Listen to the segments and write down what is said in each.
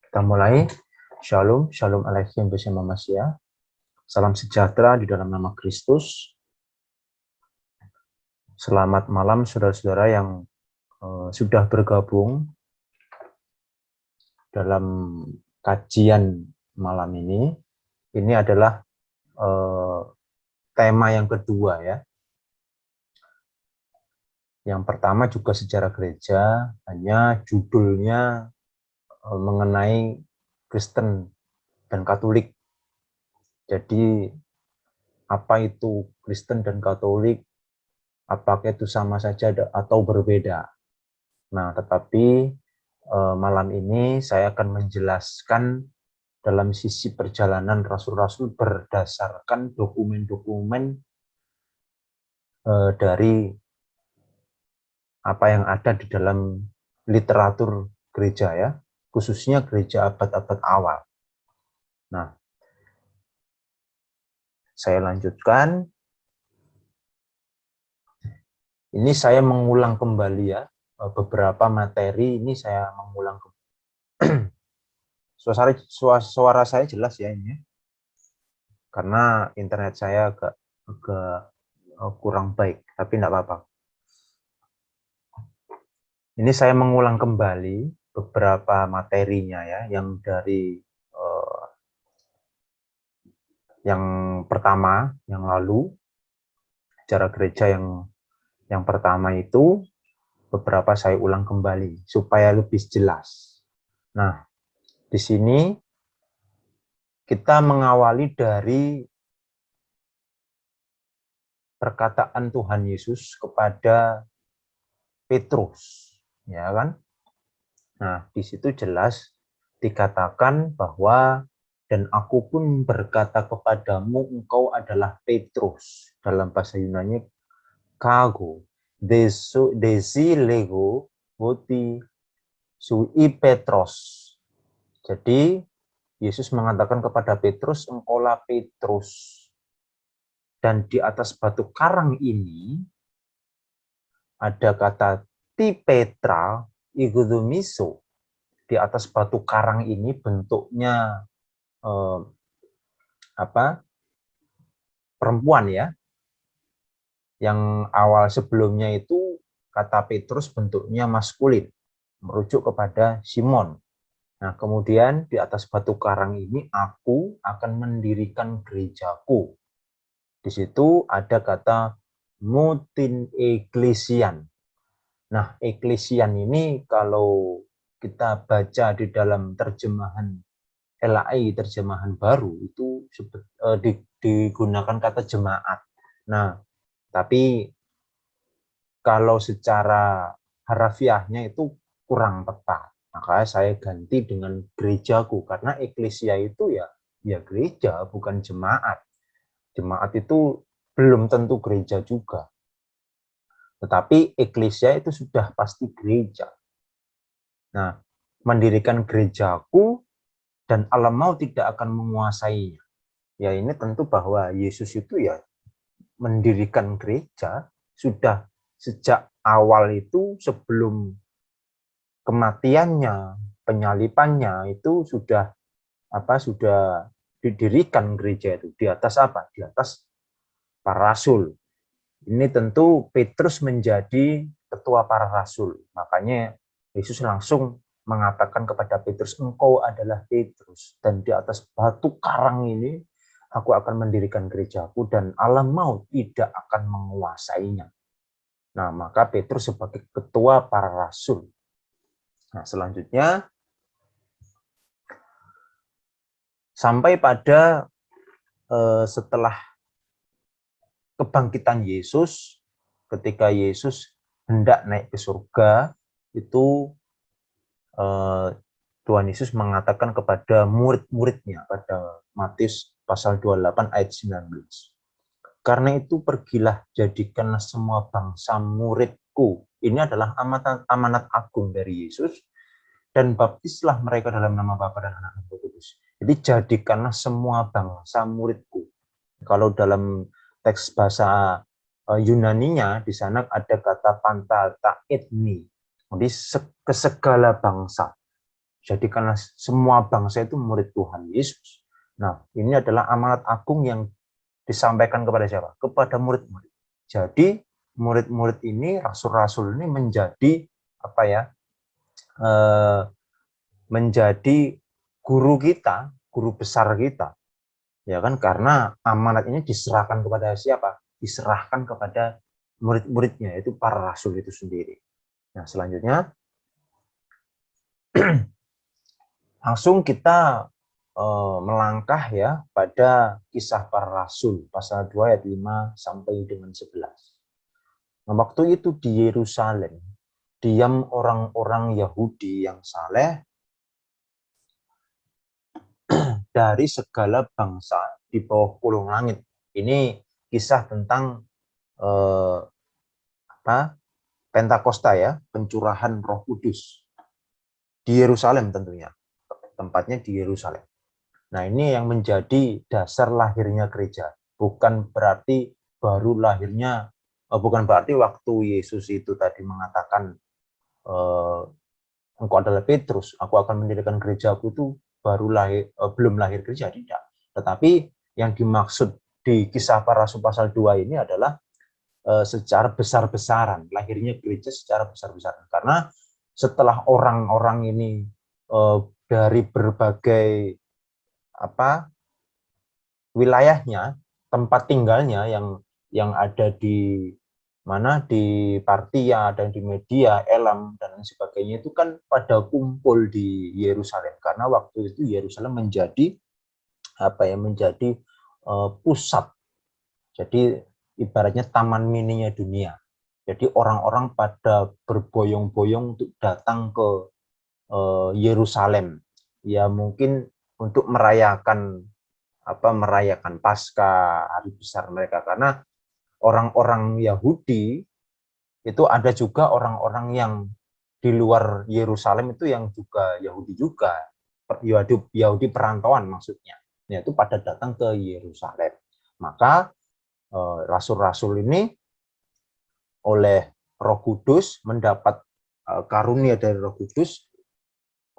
Kita mulai. Shalom, shalom alaikum bersama Masya. Salam sejahtera di dalam nama Kristus. Selamat malam saudara-saudara yang sudah bergabung dalam kajian malam ini. Ini adalah tema yang kedua ya. Yang pertama juga sejarah gereja, hanya judulnya mengenai Kristen dan Katolik. Jadi apa itu Kristen dan Katolik? Apakah itu sama saja atau berbeda? Nah, tetapi malam ini saya akan menjelaskan dalam sisi perjalanan rasul-rasul berdasarkan dokumen-dokumen dari apa yang ada di dalam literatur gereja ya, khususnya gereja abad-abad awal. Nah, saya lanjutkan. Ini saya mengulang kembali ya, beberapa materi ini saya mengulang suara saya jelas ya ini, karena internet saya agak kurang baik, tapi tidak apa-apa. Ini saya mengulang kembali beberapa materinya ya, yang dari yang pertama, yang lalu, sejarah gereja yang pertama itu, beberapa saya ulang kembali supaya lebih jelas. Nah, di sini kita mengawali dari perkataan Tuhan Yesus kepada Petrus, ya kan? Nah, di situ jelas dikatakan bahwa dan aku pun berkata kepadamu, engkau adalah Petrus. Dalam bahasa Yunani, kago, desi lego, boti, sui Petros. Jadi, Yesus mengatakan kepada Petrus, engkaulah Petrus. Dan di atas batu karang ini, ada kata ti Petra, igudumiso. Di atas batu karang ini bentuknya perempuan ya. Yang awal sebelumnya itu kata Petrus bentuknya maskulin, merujuk kepada Simon. Nah, kemudian di atas batu karang ini aku akan mendirikan gerejaku. Di situ ada kata mutin eklesian. Nah, eklesian ini kalau kita baca di dalam terjemahan LAI, terjemahan baru, itu digunakan kata jemaat. Nah, tapi kalau secara harafiahnya itu kurang tepat. Maka saya ganti dengan gerejaku, karena eklesia itu ya gereja, bukan jemaat. Jemaat itu belum tentu gereja juga. Tetapi eklesia itu sudah pasti gereja. Nah, mendirikan gerejaku dan alam maut tidak akan menguasainya. Ya ini tentu bahwa Yesus itu ya mendirikan gereja sudah sejak awal itu, sebelum kematiannya, penyalipannya itu sudah didirikan gereja itu. Di atas apa? Di atas para rasul. Ini tentu Petrus menjadi ketua para rasul. Makanya Yesus langsung mengatakan kepada Petrus, engkau adalah Petrus, dan di atas batu karang ini aku akan mendirikan gerejaku dan alam maut tidak akan menguasainya. Nah, maka Petrus sebagai ketua para rasul. Nah, selanjutnya sampai pada setelah kebangkitan Yesus, ketika Yesus hendak naik ke surga, itu Tuhan Yesus mengatakan kepada murid-muridnya pada Matius pasal 28 ayat 19. Karena itu pergilah, jadikanlah semua bangsa muridku. Ini adalah amanat agung dari Yesus. Dan baptislah mereka dalam nama Bapa dan Anak dan Roh Kudus. Jadi jadikanlah semua bangsa muridku. Kalau dalam teks bahasa Yunaninya, di sana ada kata pantata etni. Jadi ke segala bangsa. jadikanlah semua bangsa itu murid Tuhan Yesus. Nah, ini adalah amanat agung yang disampaikan kepada siapa? Kepada murid-murid. Jadi murid-murid ini, rasul-rasul ini menjadi apa ya? Menjadi guru kita, guru besar kita. Ya kan, karena amanat ini diserahkan kepada siapa? Diserahkan kepada murid-muridnya, yaitu para rasul itu sendiri. Nah, selanjutnya langsung kita melangkah ya pada kisah para rasul pasal 2 ayat 5 sampai dengan 11. Nah, waktu itu di Yerusalem diam orang-orang Yahudi yang saleh dari segala bangsa di bawah kolong langit. Ini kisah tentang Pentakosta ya, pencurahan Roh Kudus di Yerusalem tentunya. Tempatnya di Yerusalem. Nah, ini yang menjadi dasar lahirnya gereja. Bukan berarti baru lahirnya, bukan berarti waktu Yesus itu tadi mengatakan, engkau adalah Petrus, aku akan mendirikan gerejaku, itu baru lahir, belum lahir gereja, tidak. Tetapi yang dimaksud di kisah para rasul pasal 2 ini adalah secara besar-besaran, lahirnya gereja secara besar-besaran. Karena setelah orang-orang ini dari berbagai wilayahnya, tempat tinggalnya yang ada di mana, di Partia dan di Media, Elam dan lain sebagainya, itu kan pada kumpul di Yerusalem karena waktu itu Yerusalem menjadi menjadi pusat. Jadi ibaratnya taman mininya dunia. Jadi orang-orang pada berboyong-boyong untuk datang ke Yerusalem. Ya mungkin untuk merayakan Paskah, hari besar mereka, karena orang-orang Yahudi itu ada juga orang-orang yang di luar Yerusalem itu yang juga Yahudi juga, Yahudi perantauan maksudnya, yaitu pada datang ke Yerusalem. Maka rasul-rasul ini oleh Roh Kudus mendapat karunia dari Roh Kudus.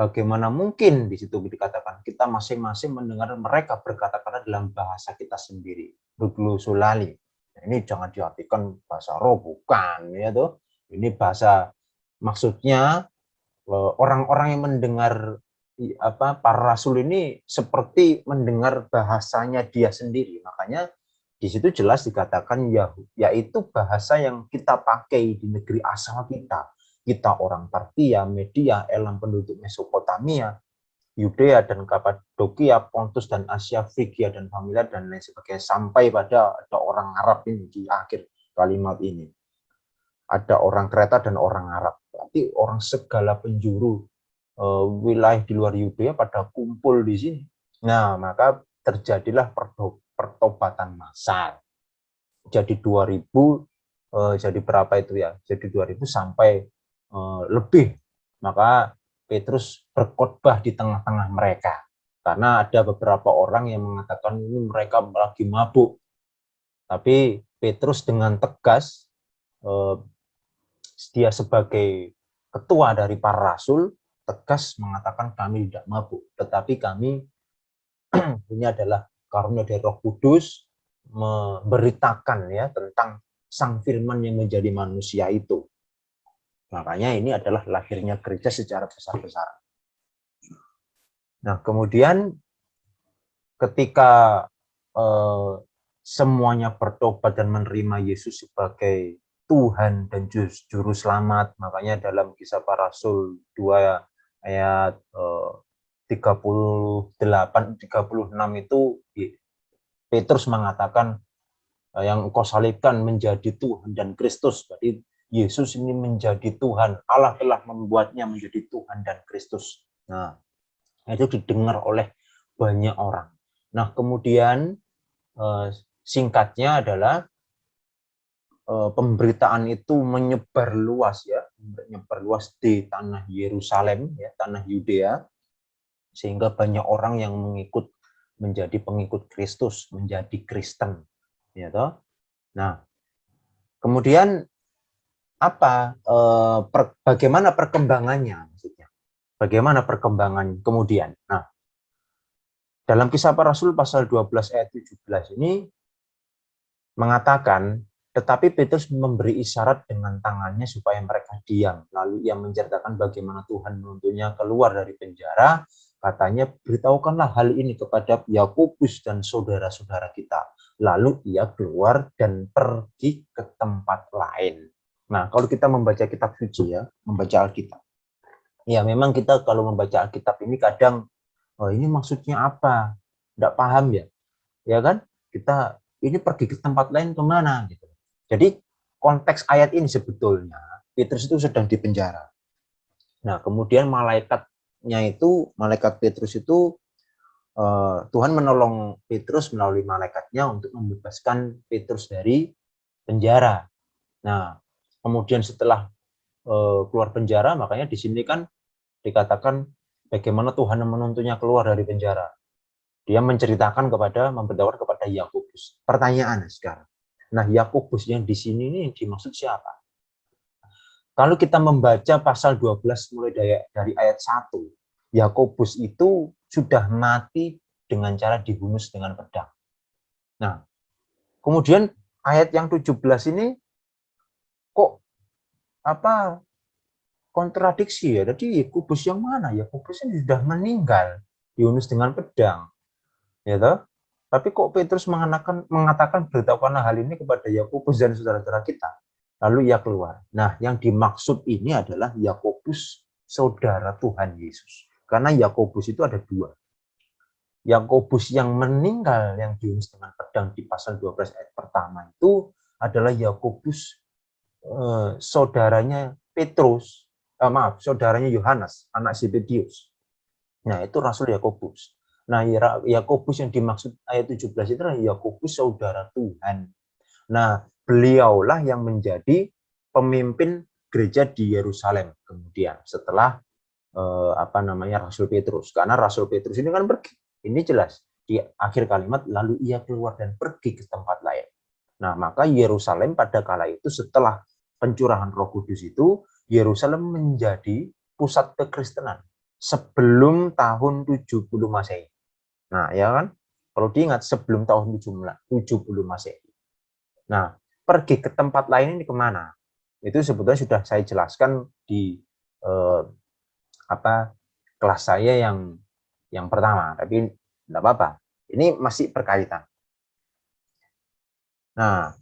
Bagaimana mungkin di situ dikatakan kita masing-masing mendengar mereka berkata-kata dalam bahasa kita sendiri, Sulali. Nah, ini jangan diartikan bahasa roh, bukan ya tuh. Ini bahasa, maksudnya orang-orang yang mendengar para rasul ini seperti mendengar bahasanya dia sendiri. Makanya di situ jelas dikatakan yaitu bahasa yang kita pakai di negeri asal kita. Kita orang Partia, Media, Elam, penduduk Mesopotamia, Yudea dan Kapadokia, Pontus dan Asia, Frigia dan Familia dan lain sebagainya, sampai pada ada orang Arab ini di akhir kalimat ini. Ada orang Kreta dan orang Arab. Berarti orang segala penjuru wilayah di luar Yudea pada kumpul di sini. Nah, maka terjadilah pertobatan massal. Jadi 2000, jadi berapa itu ya? Jadi 2000 sampai lebih. Maka Petrus berkhotbah di tengah-tengah mereka. Karena ada beberapa orang yang mengatakan ini mereka lagi mabuk. Tapi Petrus dengan tegas, dia sebagai ketua dari para rasul, tegas mengatakan kami tidak mabuk. Tetapi kami, ini adalah karunia dari Roh Kudus, memberitakan ya tentang Sang Firman yang menjadi manusia itu. Makanya ini adalah lahirnya gereja secara besar-besaran. Nah, kemudian ketika semuanya bertobat dan menerima Yesus sebagai Tuhan dan Juru Selamat, makanya dalam kisah para rasul 2 ayat 38-36 itu Petrus mengatakan yang engkau salibkan menjadi Tuhan dan Kristus. Berarti Yesus ini menjadi Tuhan. Allah telah membuatnya menjadi Tuhan dan Kristus. Nah, itu didengar oleh banyak orang. Nah, kemudian singkatnya adalah pemberitaan itu menyebar luas ya, menyebar luas di tanah Yerusalem ya, tanah Yudea, sehingga banyak orang yang menjadi pengikut Kristus, menjadi Kristen. Ya toh? Nah, kemudian bagaimana perkembangannya maksudnya? bagaimana perkembangan kemudian. Nah, dalam Kisah Para Rasul pasal 12 ayat 17 ini mengatakan, tetapi Petrus memberi isyarat dengan tangannya supaya mereka diam. Lalu ia menceritakan bagaimana Tuhan menuntunnya keluar dari penjara. Katanya, beritahukanlah hal ini kepada Yakobus dan saudara-saudara kita. Lalu ia keluar dan pergi ke tempat lain. Nah, kalau kita membaca kitab suci ya, membaca Alkitab. Ya, memang kita kalau membaca Alkitab ini kadang, oh ini maksudnya apa? Tidak paham ya. Ya kan? Kita ini pergi ke tempat lain kemana? Gitu. Jadi konteks ayat ini sebetulnya, Petrus itu sedang di penjara. Nah, kemudian malaikat Petrus itu, Tuhan menolong Petrus melalui malaikatnya untuk membebaskan Petrus dari penjara. Nah, kemudian setelah keluar penjara, makanya di sini kan dikatakan bagaimana Tuhan menuntunnya keluar dari penjara. Dia memberitahukan kepada Yakobus. Pertanyaan sekarang. Nah, Yakobus yang di sini ini dimaksud siapa? Kalau kita membaca pasal 12 mulai dari ayat 1, Yakobus itu sudah mati dengan cara dibunuh dengan pedang. Nah, kemudian ayat yang 17 ini kok kontradiksi ya. Jadi Yakobus yang mana? Yakobus ini sudah meninggal, dibunuh dengan pedang. Ya toh? Tapi kok Petrus mengatakan beritahukanlah hal ini kepada Yakobus dan saudara-saudara kita. Lalu ia keluar. Nah, yang dimaksud ini adalah Yakobus saudara Tuhan Yesus. Karena Yakobus itu ada dua. Yakobus yang meninggal yang dibunuh dengan pedang di pasal 12 ayat pertama itu adalah Yakobus saudaranya Petrus, saudaranya Yohanes, anak Zebedius. Nah, itu Rasul Yakobus. Nah, Yakobus yang dimaksud ayat 17 itu adalah Yakobus saudara Tuhan. Nah, beliaulah yang menjadi pemimpin gereja di Yerusalem kemudian setelah Rasul Petrus. Karena Rasul Petrus ini kan pergi. Ini jelas di akhir kalimat, lalu ia keluar dan pergi ke tempat lain. Nah, maka Yerusalem pada kala itu setelah pencurahan Roh Kudus itu, Yerusalem menjadi pusat kekristenan sebelum tahun 70 Masehi. Nah, ya kan? Kalau diingat sebelum tahun 70 Masehi. Nah, pergi ke tempat lain ini kemana? Itu sebetulnya sudah saya jelaskan di kelas saya yang pertama, tapi tidak apa-apa. Ini masih berkaitan. Nah,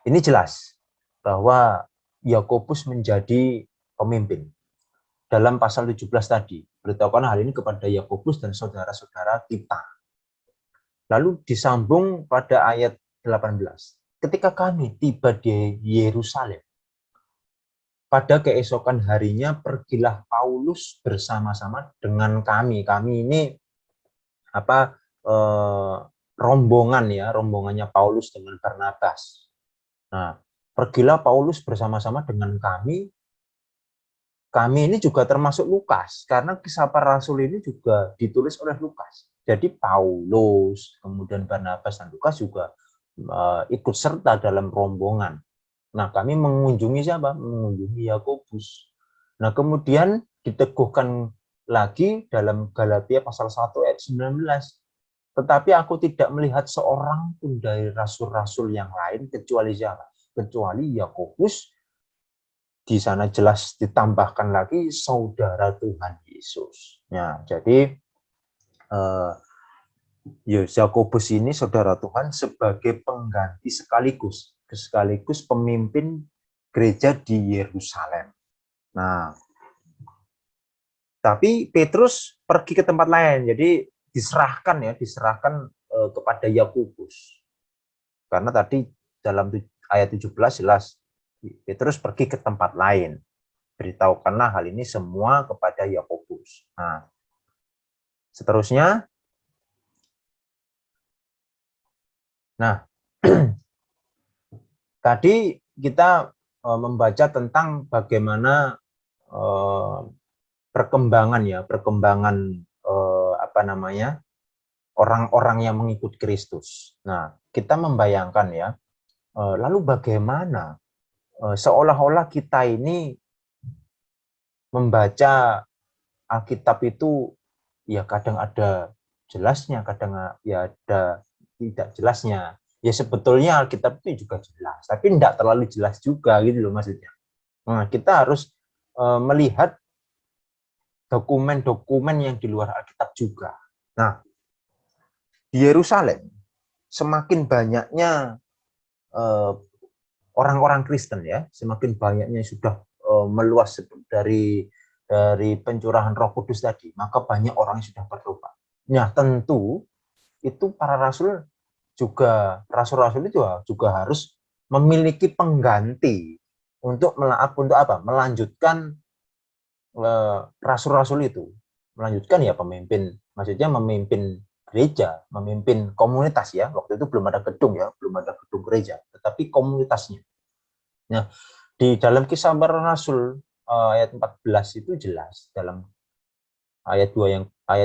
ini jelas bahwa Yakobus menjadi pemimpin. Dalam pasal 17 tadi, beritahukan hal ini kepada Yakobus dan saudara-saudara kita. Lalu disambung pada ayat 18. Ketika kami tiba di Yerusalem, pada keesokan harinya pergilah Paulus bersama-sama dengan kami. Kami ini rombongan ya, rombongannya Paulus dengan Barnabas. Nah, pergilah Paulus bersama-sama dengan kami. Kami ini juga termasuk Lukas, karena Kisah Para Rasul ini juga ditulis oleh Lukas. Jadi Paulus, kemudian Barnabas dan Lukas juga ikut serta dalam rombongan. Nah, kami mengunjungi siapa? Mengunjungi Yakobus. Nah, kemudian diteguhkan lagi dalam Galatia pasal 1 ayat 19. Tetapi aku tidak melihat seorang pun dari rasul-rasul yang lain kecuali siapa? Kecuali Yakobus. Di sana jelas ditambahkan lagi saudara Tuhan Yesus. Ya, jadi Yakobus ini saudara Tuhan sebagai pengganti sekaligus pemimpin gereja di Yerusalem. Nah, tapi Petrus pergi ke tempat lain, jadi diserahkan kepada Yakobus. Karena tadi dalam ayat 17 jelas Petrus pergi ke tempat lain. Beritahukanlah hal ini semua kepada Yakobus. Nah, seterusnya. Nah, tadi kita membaca tentang bagaimana perkembangan orang-orang yang mengikut Kristus. Nah, kita membayangkan ya, lalu bagaimana seolah-olah kita ini membaca Alkitab itu ya kadang ada jelasnya, kadang ya ada tidak jelasnya. Ya sebetulnya Alkitab itu juga jelas, tapi tidak terlalu jelas juga gitu loh maksudnya. Nah, kita harus melihat dokumen-dokumen yang di luar Alkitab juga. Nah, di Yerusalem semakin banyaknya orang-orang Kristen ya, semakin banyaknya sudah meluas dari pencurahan Roh Kudus tadi, maka banyak orang yang sudah bertobat. Nah, tentu itu para rasul juga rasul-rasul itu juga harus memiliki pengganti untuk apa? Melanjutkan rasul-rasul itu, melanjutkan ya pemimpin, maksudnya memimpin gereja, memimpin komunitas ya. Waktu itu belum ada gedung ya, belum ada gedung gereja, tetapi komunitasnya. Nah, di dalam Kisah Para Rasul ayat 14 itu jelas dalam ayat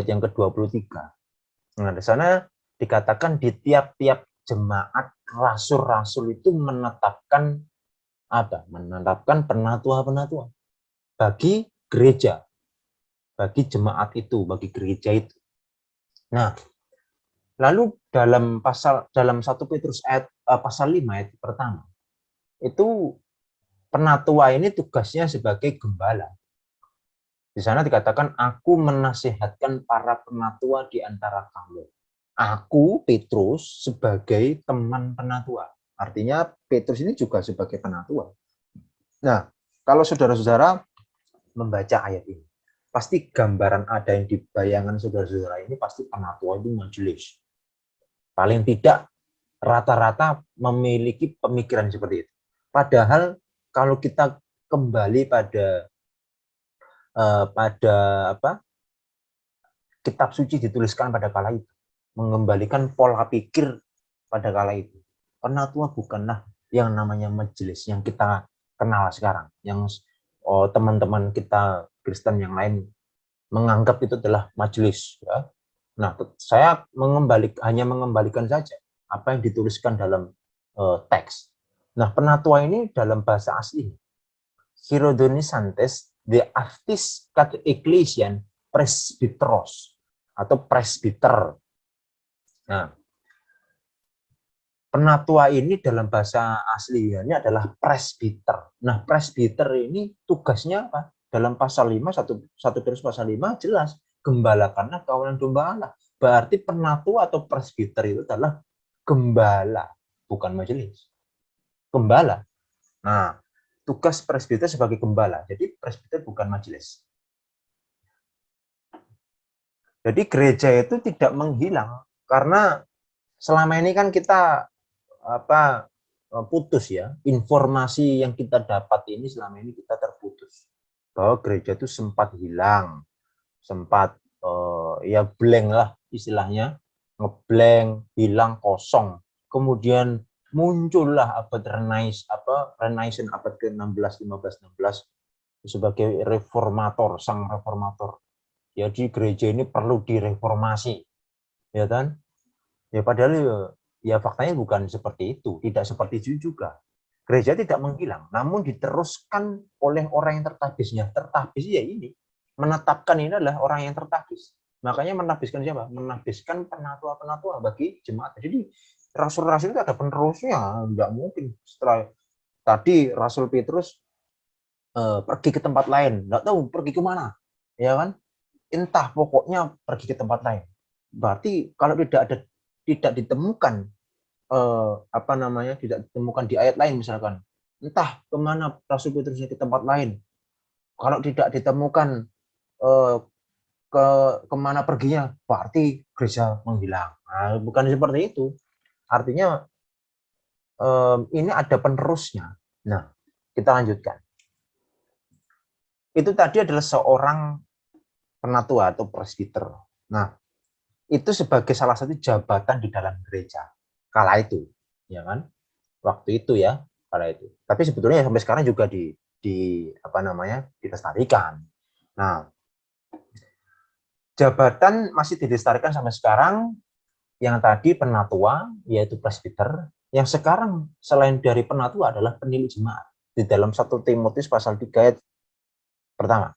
yang ke-23. Nah, di sana dikatakan di tiap-tiap jemaat rasul-rasul itu menetapkan apa? Menetapkan penatua-penatua bagi gereja, bagi jemaat itu, bagi gereja itu. Nah, lalu dalam 1 Petrus ayat pasal 5 ayat pertama, itu penatua ini tugasnya sebagai gembala. Di sana dikatakan, aku menasihatkan para penatua di antara kamu. Aku, Petrus, sebagai teman penatua. Artinya Petrus ini juga sebagai penatua. Nah, kalau saudara-saudara membaca ayat ini, pasti gambaran ada yang di bayangan saudara-saudara ini pasti penatua itu majelis. Paling tidak rata-rata memiliki pemikiran seperti itu. Padahal kalau kita kembali pada kitab suci dituliskan pada kala itu, mengembalikan pola pikir pada kala itu. Penatua bukanlah yang namanya majelis yang kita kenal sekarang, yang teman-teman kita Kristen yang lain menganggap itu adalah majelis. Ya. Nah, saya hanya mengembalikan saja apa yang dituliskan dalam teks. Nah, penatua ini dalam bahasa asli, Hierodonisantes de Actis kat Ecclesian Presbyteros atau presbiter. Nah, penatua ini dalam bahasa aslinya adalah presbiter. Nah, presbiter ini tugasnya apa? Dalam pasal 5, 1 Petrus pasal 5 jelas, gembalakanlah kawanan domba Allah. Berarti penatua atau presbiter itu adalah gembala, bukan majelis. Gembala. Nah, tugas presbiter sebagai gembala. Jadi presbiter bukan majelis. Jadi gereja itu tidak menghilang karena selama ini kan kita putus ya, informasi yang kita dapat ini selama ini kita terputus bahwa gereja itu sempat hilang, sempat ya blank lah istilahnya, ngeblank, hilang, kosong. Kemudian muncullah abad Renaissance abad ke-16, 15, 16 sebagai reformator, sang reformator. Jadi gereja ini perlu direformasi, ya kan? Ya padahal ya faktanya bukan seperti itu, tidak seperti itu juga. Gereja tidak menghilang, namun diteruskan oleh orang yang tertabisnya. Tertabis ya ini, menetapkan ini adalah orang yang tertabis. Makanya menabiskan siapa? Menabiskan penatua-penatua bagi jemaat. Jadi rasul-rasul itu ada penerusnya, enggak mungkin. Setelah tadi Rasul Petrus pergi ke tempat lain, enggak tahu pergi ke mana, ya kan? Entah pokoknya pergi ke tempat lain. Berarti kalau tidak ditemukan tidak ditemukan di ayat lain misalkan, entah kemana Rasul Petrusnya ke tempat lain. Kalau tidak ditemukan kemana perginya, berarti gereja menghilang. Nah, bukan seperti itu. Artinya ini ada penerusnya. Nah, kita lanjutkan. Itu tadi adalah seorang penatua atau presbiter. Nah, itu sebagai salah satu jabatan di dalam gereja kala itu, ya kan? Waktu itu ya, kala itu. Tapi sebetulnya sampai sekarang juga dilestarikan. Nah, jabatan masih dilestarikan sampai sekarang. Yang tadi penatua yaitu presbiter, yang sekarang selain dari penatua adalah pendiri jemaat. Di dalam 1 Timotius pasal 3 ayat pertama.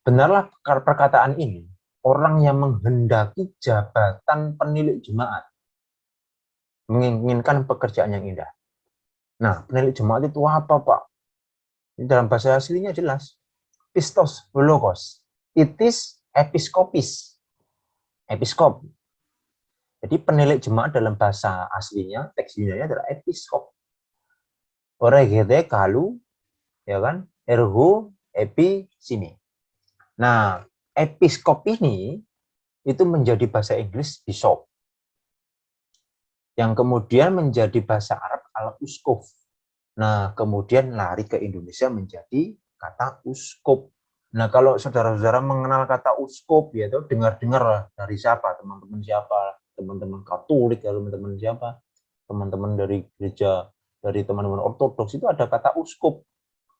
Benarlah perkataan ini, orang yang menghendaki jabatan penilik jemaat, menginginkan pekerjaan yang indah. Nah, penilik jemaat itu apa, Pak? Dalam bahasa aslinya jelas. Pistos, logos. Itis, episkopis. Episkop. Jadi penilik jemaat dalam bahasa aslinya, teks Yunani adalah episkop. Oregete kalu, ya kan? Ergo, epi, sini. Nah, episkop ini itu menjadi bahasa Inggris bishop. Yang kemudian menjadi bahasa Arab al-uskuf. Nah, kemudian lari ke Indonesia menjadi kata uskup. Nah, kalau saudara-saudara mengenal kata uskup, ya itu dengar-dengar dari siapa, teman-teman siapa, teman-teman Katolik, teman-teman siapa, teman-teman dari gereja, dari teman-teman Ortodoks itu ada kata uskup.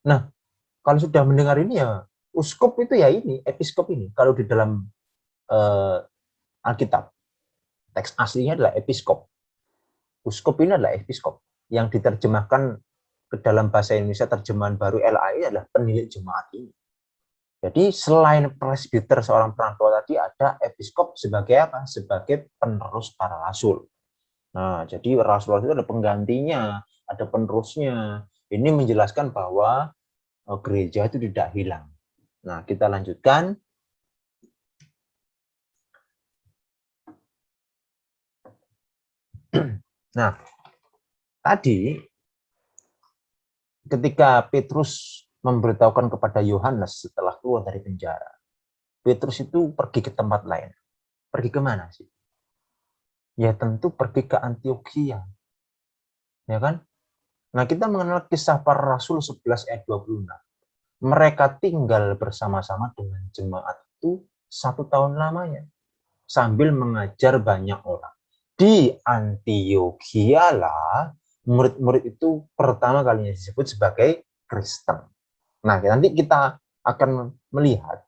Nah, kalau sudah mendengar ini ya, uskup itu ya ini, episkop ini. Kalau di dalam Alkitab, teks aslinya adalah episkop. Uskup ini adalah episkop. Yang diterjemahkan ke dalam bahasa Indonesia terjemahan baru LAI adalah penilik jemaat ini. Jadi selain presbiter seorang perang tua tadi ada episkop sebagai apa? Sebagai penerus para rasul. Nah, jadi rasul itu ada penggantinya, ada penerusnya. Ini menjelaskan bahwa gereja itu tidak hilang. Nah, kita lanjutkan. Nah, tadi ketika Petrus memberitahukan kepada Yohanes setelah keluar dari penjara, Petrus itu pergi ke tempat lain. Pergi ke mana sih? Ya tentu pergi ke Antiokhia. Ya kan? Nah, kita mengenal kisah para rasul 11 ayat 26. Mereka tinggal bersama-sama dengan jemaat itu 1 tahun lamanya sambil mengajar banyak orang. Di Antiokhia lah murid-murid itu pertama kalinya disebut sebagai Kristen. Nah, nanti kita akan melihat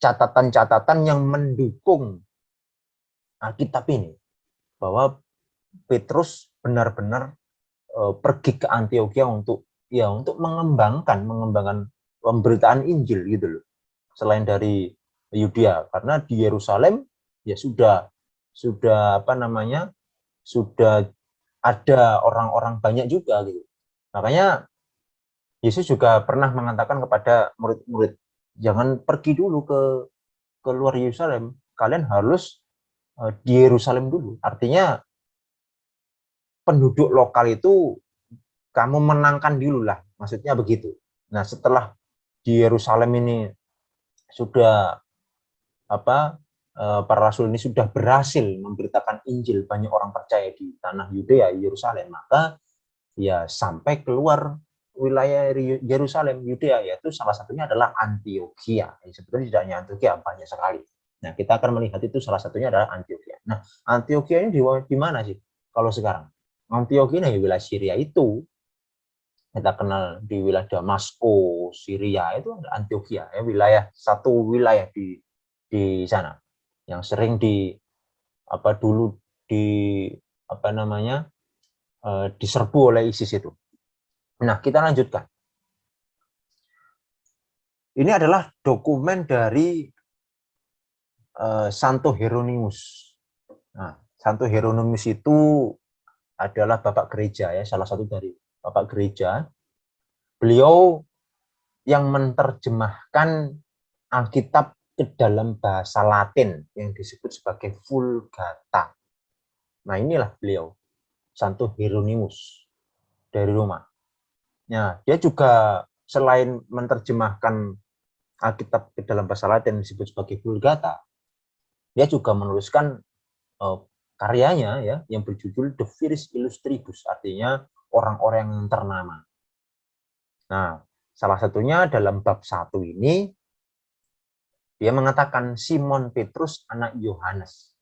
catatan-catatan yang mendukung Alkitab ini bahwa Petrus benar-benar pergi ke Antiokhia untuk mengembangkan pemberitaan Injil gitu loh. Selain dari Yudea, karena di Yerusalem ya sudah ada orang-orang banyak juga gitu. Makanya Yesus juga pernah mengatakan kepada murid-murid, jangan pergi dulu ke luar Yerusalem, kalian harus di Yerusalem dulu. Artinya penduduk lokal itu kamu menangkan dulu lah, maksudnya begitu. Nah, setelah di Yerusalem ini sudah para rasul ini sudah berhasil memberitakan Injil, banyak orang percaya di tanah Yudea, Yerusalem, maka ya sampai keluar wilayah Yerusalem, Yudea, yaitu salah satunya adalah Antiokhia. Sebetulnya tidak hanya Antiokhia, banyak sekali. Nah, kita akan melihat itu salah satunya adalah Antiokhia. Nah, Antiokhia ini di mana sih kalau sekarang? Antiokhia ini wilayah Syria itu, kita kenal di wilayah Damaskus, Syria, itu ada Antiokhia, ya, satu wilayah di sana yang sering diserbu oleh ISIS itu. Nah, kita lanjutkan. Ini adalah dokumen dari Santo Hieronymus. Nah, Santo Hieronymus itu adalah bapak gereja, ya, salah satu dari bapak gereja. Beliau yang menerjemahkan Alkitab ke dalam bahasa Latin yang disebut sebagai Vulgata. Nah, inilah beliau, Santo Hieronymus dari Roma. Nah, dia juga selain menerjemahkan Alkitab ke dalam bahasa Latin yang disebut sebagai Vulgata, dia juga menuliskan karyanya ya yang berjudul The Viris Illustribus, artinya orang-orang yang ternama. Nah, salah satunya dalam bab 1 ini dia mengatakan Simon Petrus anak Yohanes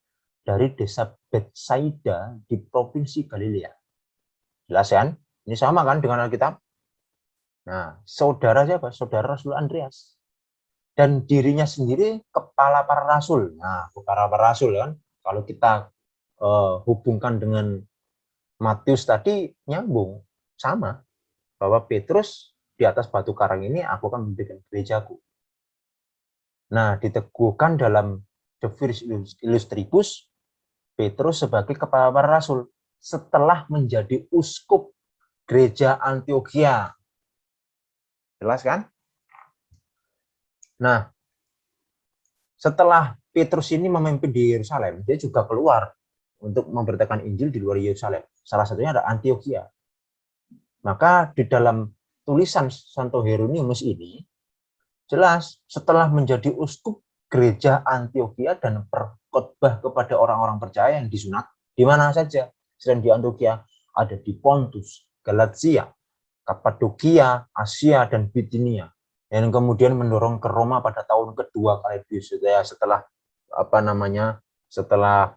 dari desa Betsaida di provinsi Galilea. Jelas kan? Ini sama kan dengan Alkitab? Nah, saudara siapa? Saudara Rasul Andreas. Dan dirinya sendiri kepala para rasul. Nah, kepala para rasul kan, kalau kita hubungkan dengan Matius tadi nyambung, sama, bahwa Petrus di atas batu karang ini aku akan mendirikan gerejaku. Nah, diteguhkan dalam De Viris Illustribus, Petrus sebagai kepala para rasul setelah menjadi uskup gereja Antiokhia. Jelas kan? Nah, setelah Petrus ini memimpin di Yerusalem, dia juga keluar untuk memberitakan Injil di luar Yerusalem. Salah satunya ada Antiokhia. Maka di dalam tulisan Santo Hieronymus ini, jelas setelah menjadi uskup gereja Antiokhia dan berkhotbah kepada orang-orang percaya yang disunat di mana saja selain di Antiokhia, ada di Pontus, Galatia, Kapadokia, Asia, dan Bitinia, yang kemudian mendorong ke Roma pada tahun kedua Kaledius setelah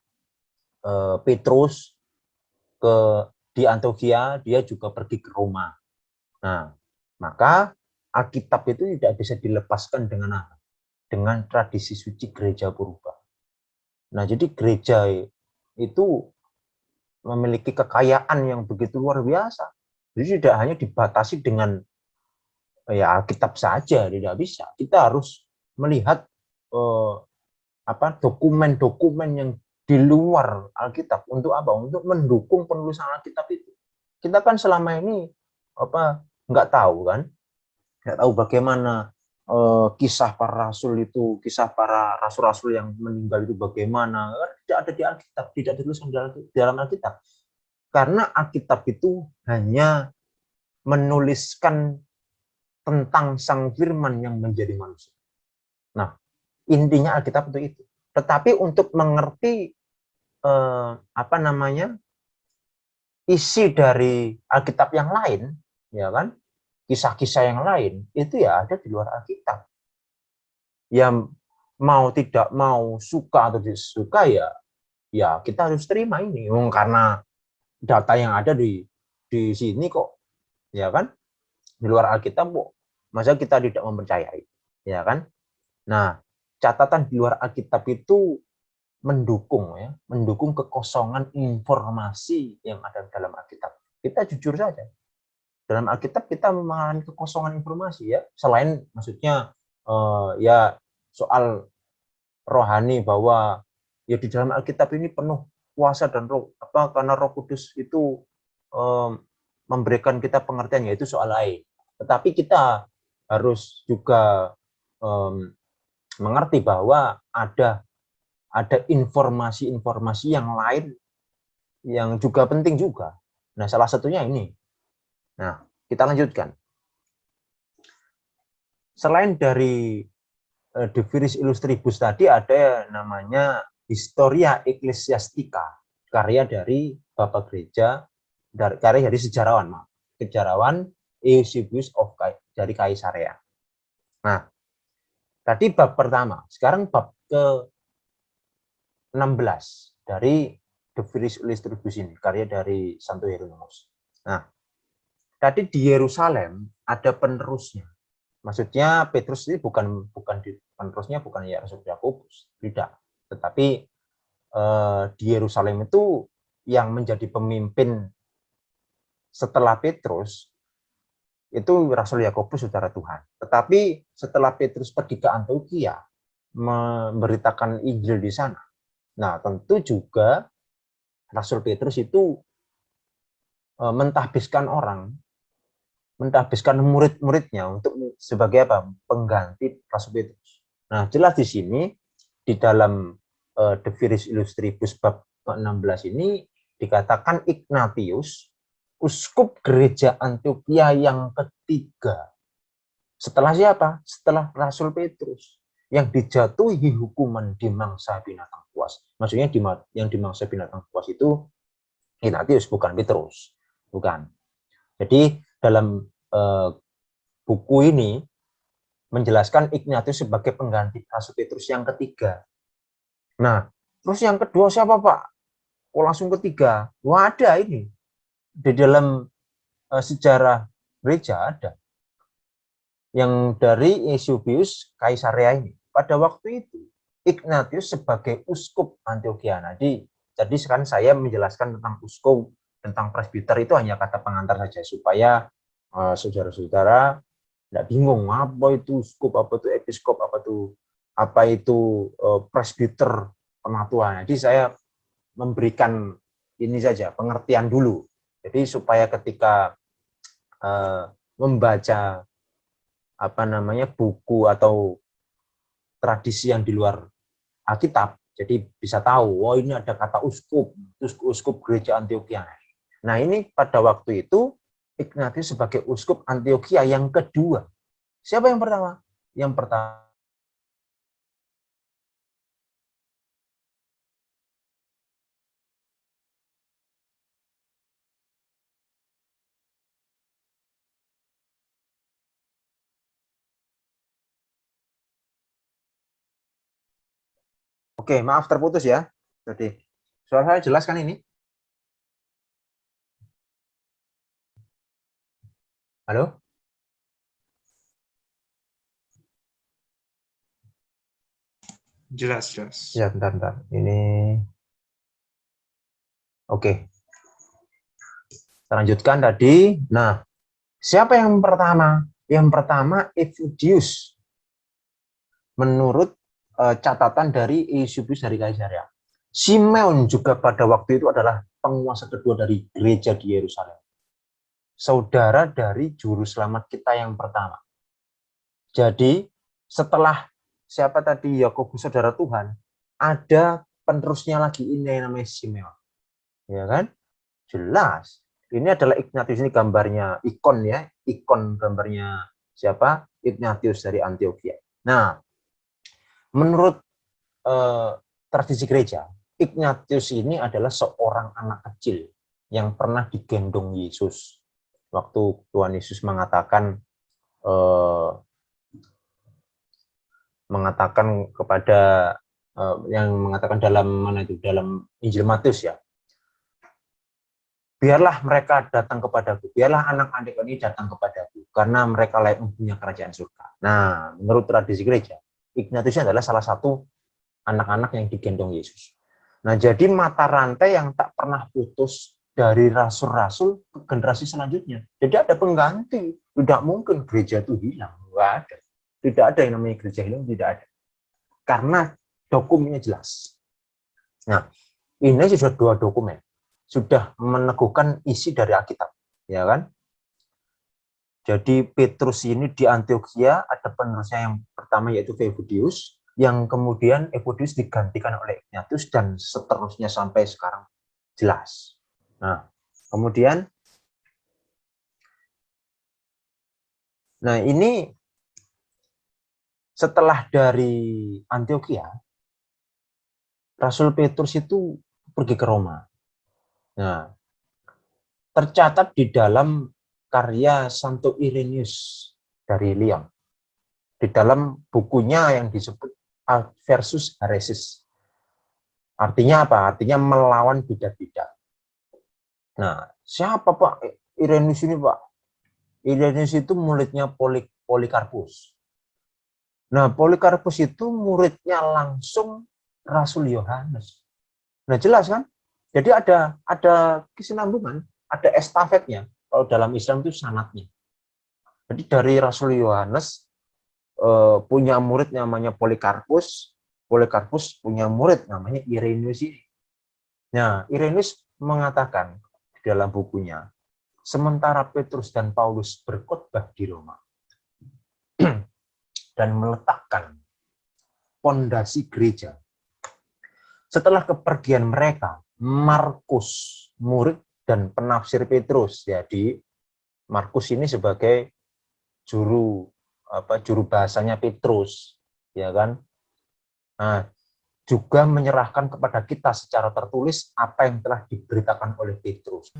Petrus di Antiokhia, dia juga pergi ke Roma. Nah, maka Alkitab itu tidak bisa dilepaskan dengan tradisi suci gereja purba. Nah, jadi gereja itu memiliki kekayaan yang begitu luar biasa. Jadi tidak hanya dibatasi dengan Alkitab saja, tidak bisa. Kita harus melihat dokumen-dokumen yang di luar Alkitab. Untuk apa? Untuk mendukung penulisan Alkitab itu. Kita kan selama ini nggak tahu kan, nggak tahu bagaimana kisah para rasul itu, kisah para rasul-rasul yang meninggal itu bagaimana. Tidak ada di Alkitab, tidak dituliskan di dalam Alkitab. Karena Alkitab itu hanya menuliskan tentang Sang Firman yang menjadi manusia. Nah, intinya Alkitab itu. Tetapi untuk mengerti isi dari Alkitab yang lain, ya kan, kisah-kisah yang lain itu ya ada di luar Alkitab. Yang mau tidak mau, suka atau tidak suka, ya kita harus terima ini. Karena data yang ada di sini kok, ya kan, di luar Alkitab kok, masa kita tidak mempercayai, ya kan? Nah, catatan di luar Alkitab itu mendukung kekosongan informasi yang ada dalam Alkitab. Kita jujur saja, dalam Alkitab kita mengalami kekosongan informasi, ya. Selain maksudnya ya soal rohani, bahwa ya di dalam Alkitab ini penuh kuasa dan karena Roh Kudus itu memberikan kita pengertian, yaitu soal lain. Tetapi kita harus juga mengerti bahwa ada informasi-informasi yang lain yang juga penting juga. Nah, salah satunya ini. Nah, kita lanjutkan. Selain dari De Viris Illustribus tadi, ada namanya Historia Ecclesiastica, karya dari Bapak Gereja, karya dari sejarawan Eusebius dari Kaisarea. Nah, tadi bab pertama. Sekarang bab ke-16 dari De Viris Illustribus ini, karya dari Santo Hieronymus. Nah, tadi di Yerusalem ada penerusnya. Maksudnya Petrus ini penerusnya bukan ya Rasul Yakobus, tidak. Tetapi di Yerusalem itu yang menjadi pemimpin setelah Petrus itu Rasul Yakobus, saudara Tuhan. Tetapi setelah Petrus pergi ke Antiokhia memberitakan Injil di sana, nah tentu juga Rasul Petrus itu mentahbiskan murid-muridnya untuk sebagai apa? Pengganti Rasul Petrus. Nah, jelas di sini di dalam De Viris Illustribus bab ke-16 ini dikatakan Ignatius, uskup gereja Antiokhia yang ketiga. Setelah siapa? Setelah Rasul Petrus, yang dijatuhi hukuman di mangsa binatang buas. Maksudnya yang di mangsa binatang buas itu Ignatius, bukan Petrus. Bukan. Jadi dalam buku ini menjelaskan Ignatius sebagai pengganti Rasul Petrus yang ketiga. Nah, terus yang kedua siapa, Pak? Oh, langsung ketiga. Wah, ada ini. Di dalam sejarah gereja ada. Yang dari Eusebius Kaisarea ini. Pada waktu itu, Ignatius sebagai uskup Antiokhia. Jadi sekarang saya menjelaskan tentang uskup, tentang presbiter itu hanya kata pengantar saja, supaya saudara-saudara Nggak bingung apa itu uskup, apa itu episkop, apa itu presbiter, penatua. Jadi saya memberikan ini saja pengertian dulu. Jadi supaya ketika membaca buku atau tradisi yang di luar Alkitab, jadi bisa tahu, oh ini ada kata uskup, uskup gereja Antioquia. Nah ini pada waktu itu Ignatius sebagai uskup Antioquia yang kedua. Siapa yang pertama? Yang pertama Oke, maaf terputus ya. Jadi, suara saya jelas kan ini? Halo? Jelas, jelas. Ya, bentar. Ini, oke. Kita lanjutkan tadi. Nah, siapa yang pertama? Yang pertama, Evudius. Menurut catatan dari Eusebius dari Kaisaria. Simeon juga pada waktu itu adalah penguasa kedua dari gereja di Yerusalem. Saudara dari juru selamat kita yang pertama. Jadi, setelah siapa tadi Yakobus saudara Tuhan, ada penerusnya lagi ini yang namanya Simeon. Ya kan? Jelas. Ini adalah Ignatius, ini gambarnya ikon ya, ikon gambarnya siapa? Ignatius dari Antioquia. Nah, menurut tradisi gereja, Ignatius ini adalah seorang anak kecil yang pernah digendong Yesus. Waktu Tuhan Yesus mengatakan kepada yang mengatakan dalam mana itu, dalam Injil Matius ya, biarlah mereka datang kepadaku, biarlah anak-anak ini datang kepadaku, karena mereka layak mempunyai kerajaan surga. Nah, menurut tradisi gereja, Ignatius adalah salah satu anak-anak yang digendong Yesus. Nah, jadi mata rantai yang tak pernah putus dari rasul-rasul ke generasi selanjutnya. Jadi ada pengganti, tidak mungkin gereja itu hilang, nggak ada. Tidak ada yang namanya gereja hilang, tidak ada. Karena dokumennya jelas. Nah, ini sudah dua dokumen, sudah meneguhkan isi dari Alkitab, ya kan? Jadi Petrus ini di Antioquia ada penerusnya yang pertama yaitu Evodius, yang kemudian Evodius digantikan oleh Ignatius dan seterusnya sampai sekarang jelas. Nah, kemudian ini setelah dari Antioquia, Rasul Petrus itu pergi ke Roma. Nah, tercatat di dalam karya Santo Irenaeus dari Lyon. Di dalam bukunya yang disebut Versus Heresis. Artinya apa? Artinya melawan bidat-bidat. Nah, siapa Pak Irenaeus ini, Pak? Irenaeus itu muridnya Polikarpus. Nah, Polikarpus itu muridnya langsung Rasul Yohanes. Nah, jelas kan? Jadi ada kesinambungan, ada estafetnya. Kalau dalam Islam itu sanadnya. Jadi dari Rasul Yohanes punya murid namanya Polikarpus, Polikarpus punya murid namanya Irenaeus ini. Nah, Irenaeus mengatakan di dalam bukunya, sementara Petrus dan Paulus berkhotbah di Roma dan meletakkan pondasi gereja. Setelah kepergian mereka, Markus, murid dan penafsir Petrus, jadi Markus ini sebagai juru bahasanya Petrus, ya kan? Nah, juga menyerahkan kepada kita secara tertulis apa yang telah diberitakan oleh Petrus.